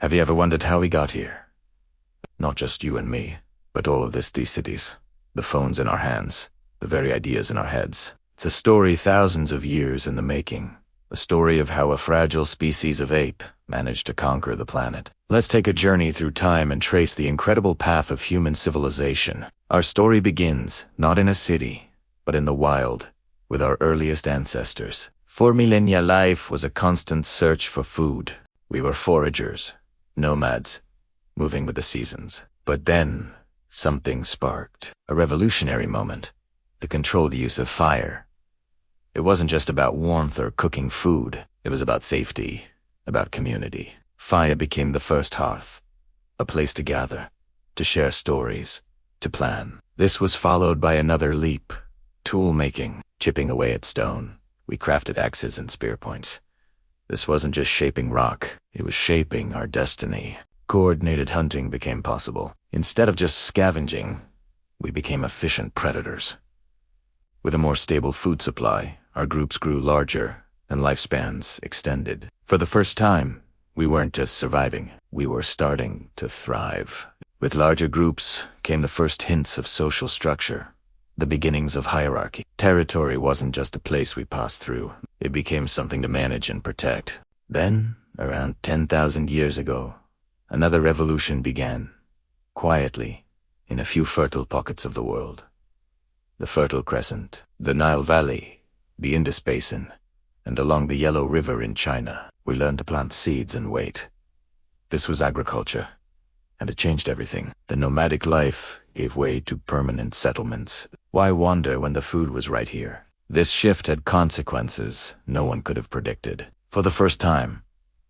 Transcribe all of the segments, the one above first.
Have you ever wondered how we got here? Not just you and me, but all of these cities, the phones in our hands, the very ideas in our heads. It's a story thousands of years in the making, a story of how a fragile species of ape managed to conquer the planet. Let's take a journey through time and trace the incredible path of human civilization. Our story begins not in a city, but in the wild, with our earliest ancestors. For millennia, life was a constant search for food. We were foragers, nomads, moving with the seasons. But then, something sparked. A revolutionary moment. The controlled use of fire. It wasn't just about warmth or cooking food. It was about safety, about community. Fire became the first hearth, a place to gather, to share stories, to plan. This was followed by another leap. Tool making, chipping away at stone. We crafted axes and spear points. This wasn't just shaping rock, it was shaping our destiny. Coordinated hunting became possible. Instead of just scavenging, we became efficient predators. With a more stable food supply, our groups grew larger and lifespans extended. For the first time, we weren't just surviving, we were starting to thrive. With larger groups came the first hints of social structure, the beginnings of hierarchy. Territory wasn't just a place we passed through, it became something to manage and protect. Then, around 10,000 years ago, another revolution began, quietly, in a few fertile pockets of the world. The Fertile Crescent, the Nile Valley, the Indus Basin, and along the Yellow River in China, we learned to plant seeds and wait. This was agriculture, and it changed everything. The nomadic life gave way to permanent settlements. Why wander when the food was right here? This shift had consequences no one could have predicted. For the first time,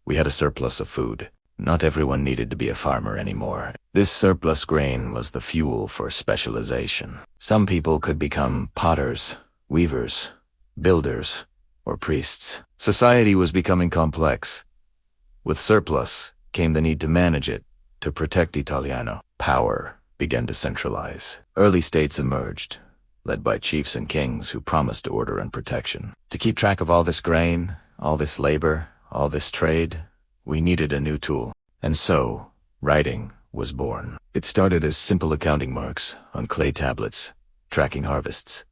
we had a surplus of food. Not everyone needed to be a farmer anymore. This surplus grain was the fuel for specialization. Some people could become potters, weavers, builders, or priests. Society was becoming complex. With surplus came the need to manage it, to protect Italiano. Power began to centralize. Early states emerged, led by chiefs and kings who promised order and protection. To keep track of all this grain, all this labor, all this trade, we needed a new tool. And so, writing was born. It started as simple accounting marks on clay tablets, tracking harvests.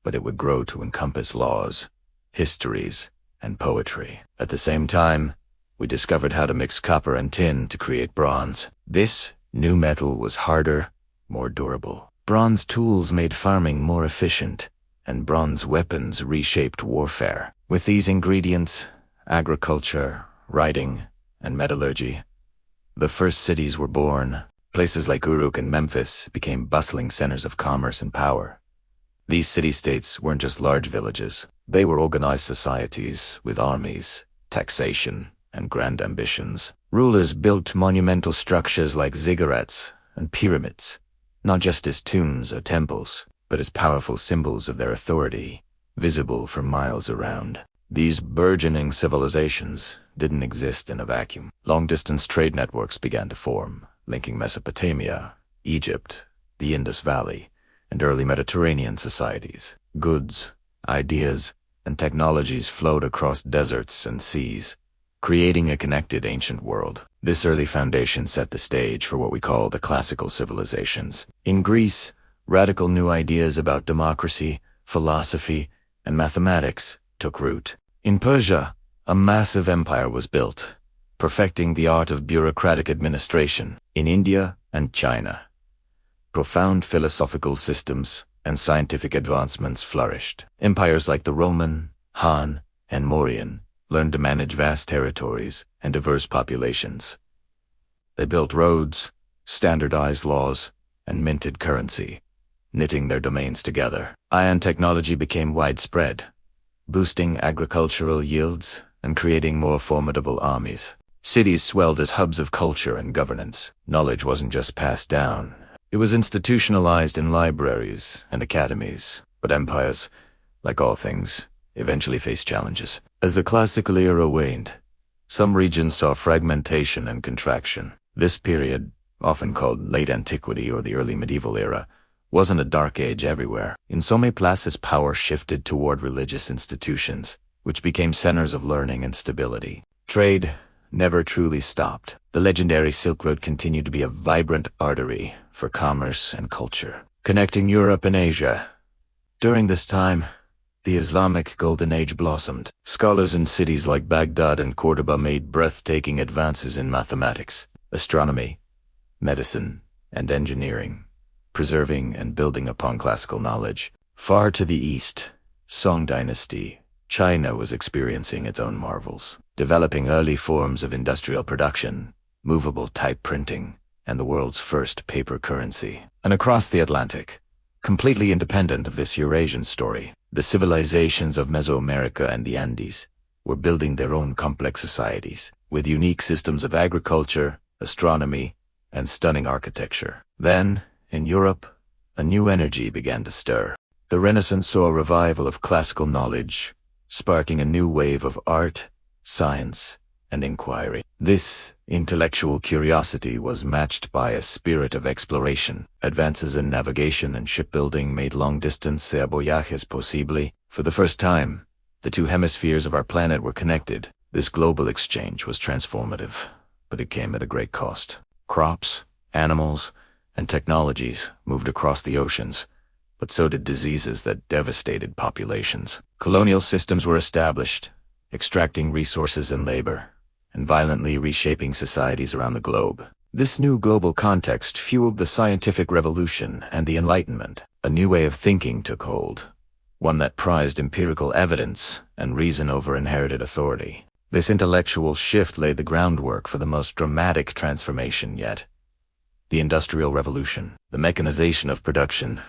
But it would grow to encompass laws, histories, and poetry. At the same time, we discovered how to mix copper and tin to create bronze. This new metal was harder, more durable. Bronze tools made farming more efficient, and bronze weapons reshaped warfare. With these ingredients, agriculture, writing, and metallurgy, the first cities were born. Places like Uruk and Memphis became bustling centers of commerce and power. These city-states weren't just large villages. They were organized societies with armies, taxation, and grand ambitions. Rulers built monumental structures like ziggurats and pyramids, not just as tombs or temples, but as powerful symbols of their authority, visible for miles around. These burgeoning civilizations didn't exist in a vacuum. Long-distance trade networks began to form, linking Mesopotamia, Egypt, the Indus Valley, and early Mediterranean societies. Goods, ideas, and technologies flowed across deserts and seas, creating a connected ancient world. This early foundation set the stage for what we call the classical civilizations. In Greece, radical new ideas about democracy, philosophy, and mathematics took root. In Persia, a massive empire was built, perfecting the art of bureaucratic administration. In India and China, profound philosophical systems and scientific advancements flourished. Empires like the Roman, Han, and Mauryan learned to manage vast territories and diverse populations. They built roads, standardized laws, and minted currency, knitting their domains together. Iron technology became widespread, boosting agricultural yields and creating more formidable armies. Cities swelled as hubs of culture and governance. Knowledge wasn't just passed down. It was institutionalized in libraries and academies. But empires, like all things, eventually faced challenges. As the classical era waned, some regions saw fragmentation and contraction. This period, often called late antiquity or the early medieval era, wasn't a dark age everywhere. In some places, power shifted toward religious institutions, which became centers of learning and stability. Trade, never truly stopped. The legendary Silk Road continued to be a vibrant artery for commerce and culture, connecting Europe and Asia. During this time, the Islamic Golden Age blossomed. Scholars in cities like Baghdad and Cordoba made breathtaking advances in mathematics, astronomy, medicine, and engineering, preserving and building upon classical knowledge. Far to the east, Song Dynasty, China was experiencing its own marvels, developing early forms of industrial production, movable type printing, and the world's first paper currency. And across the Atlantic, completely independent of this Eurasian story, the civilizations of Mesoamerica and the Andes were building their own complex societies, with unique systems of agriculture, astronomy, and stunning architecture. Then, in Europe, a new energy began to stir. The Renaissance saw a revival of classical knowledge, sparking a new wave of art, science, and inquiry. This intellectual curiosity was matched by a spirit of exploration. Advances in navigation and shipbuilding made long-distance voyages possible. For the first time, the two hemispheres of our planet were connected. This global exchange was transformative, but it came at a great cost. Crops, animals, and technologies moved across the oceans, but so did diseases that devastated populations. Colonial systems were established, extracting resources and labor, and violently reshaping societies around the globe. This new global context fueled the scientific revolution and the Enlightenment. A new way of thinking took hold, one that prized empirical evidence and reason over inherited authority. This intellectual shift laid the groundwork for the most dramatic transformation yet: the Industrial Revolution. The mechanization of production,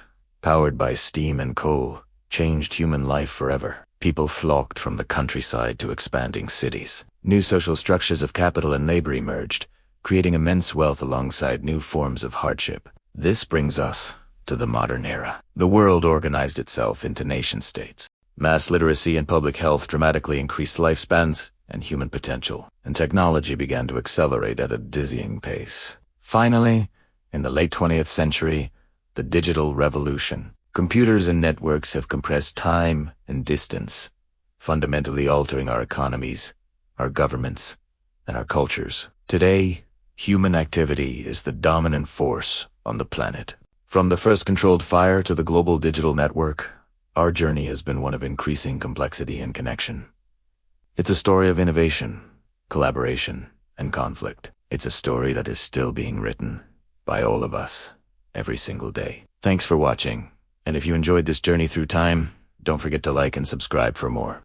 powered by steam and coal, changed human life forever. People flocked from the countryside to expanding cities. New social structures of capital and labor emerged, creating immense wealth alongside new forms of hardship. This brings us to the modern era. The world organized itself into nation-states. Mass literacy and public health dramatically increased lifespans and human potential, and technology began to accelerate at a dizzying pace. Finally, in the late 20th century, the digital revolution. Computers and networks have compressed time and distance, fundamentally altering our economies, our governments, and our cultures. Today, human activity is the dominant force on the planet. From the first controlled fire to the global digital network, our journey has been one of increasing complexity and connection. It's a story of innovation, collaboration, and conflict. It's a story that is still being written by all of us, every single day. Thanks for watching. And if you enjoyed this journey through time, don't forget to like and subscribe for more.